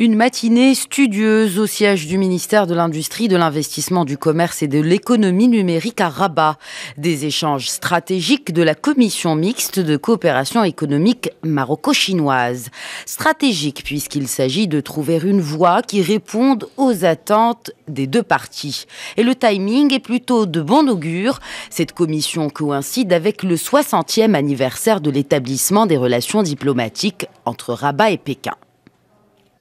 Une matinée studieuse au siège du ministère de l'Industrie, de l'Investissement, du Commerce et de l'Économie numérique à Rabat. Des échanges stratégiques de la commission mixte de coopération économique maroco-chinoise. Stratégique puisqu'il s'agit de trouver une voie qui réponde aux attentes des deux parties. Et le timing est plutôt de bon augure. Cette commission coïncide avec le 60e anniversaire de l'établissement des relations diplomatiques entre Rabat et Pékin.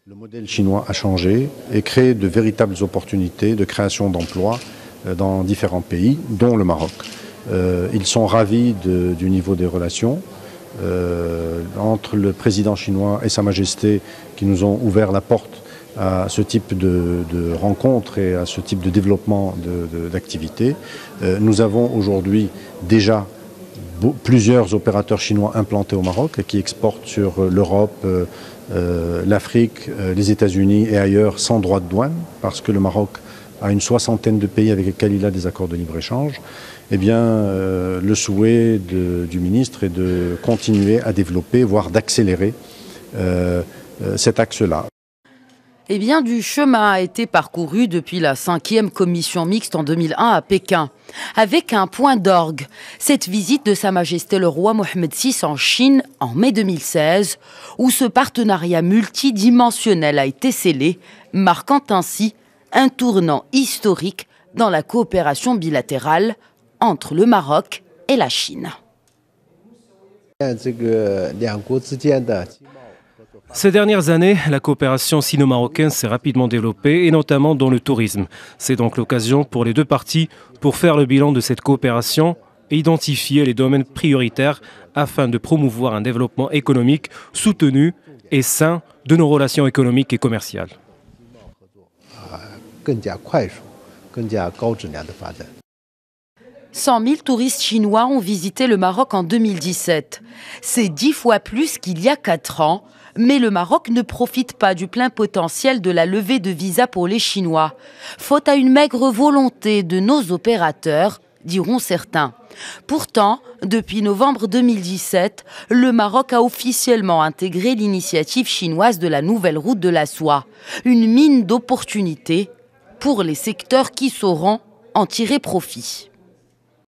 Le modèle chinois a changé et créé de véritables opportunités de création d'emplois dans différents pays, dont le Maroc. Ils sont ravis du niveau des relations entre le président chinois et Sa Majesté qui nous ont ouvert la porte à ce type de rencontres et à ce type de développement d'activités. Nous avons aujourd'hui déjà plusieurs opérateurs chinois implantés au Maroc et qui exportent sur l'Europe, l'Afrique, les États-Unis et ailleurs sans droit de douane, parce que le Maroc a une soixantaine de pays avec lesquels il a des accords de libre-échange. Eh bien, le souhait du ministre est de continuer à développer, voire d'accélérer cet axe-là. Eh bien, du chemin a été parcouru depuis la 5e commission mixte en 2001 à Pékin, avec un point d'orgue, cette visite de Sa Majesté le roi Mohammed VI en Chine en mai 2016, où ce partenariat multidimensionnel a été scellé, marquant ainsi un tournant historique dans la coopération bilatérale entre le Maroc et la Chine. Ces dernières années, la coopération sino-marocaine s'est rapidement développée, et notamment dans le tourisme. C'est donc l'occasion pour les deux parties pour faire le bilan de cette coopération et identifier les domaines prioritaires afin de promouvoir un développement économique soutenu et sain de nos relations économiques et commerciales. 100 000 touristes chinois ont visité le Maroc en 2017. C'est 10 fois plus qu'il y a 4 ans. Mais le Maroc ne profite pas du plein potentiel de la levée de visas pour les Chinois. Faute à une maigre volonté de nos opérateurs, diront certains. Pourtant, depuis novembre 2017, le Maroc a officiellement intégré l'initiative chinoise de la nouvelle route de la soie. Une mine d'opportunités pour les secteurs qui sauront en tirer profit.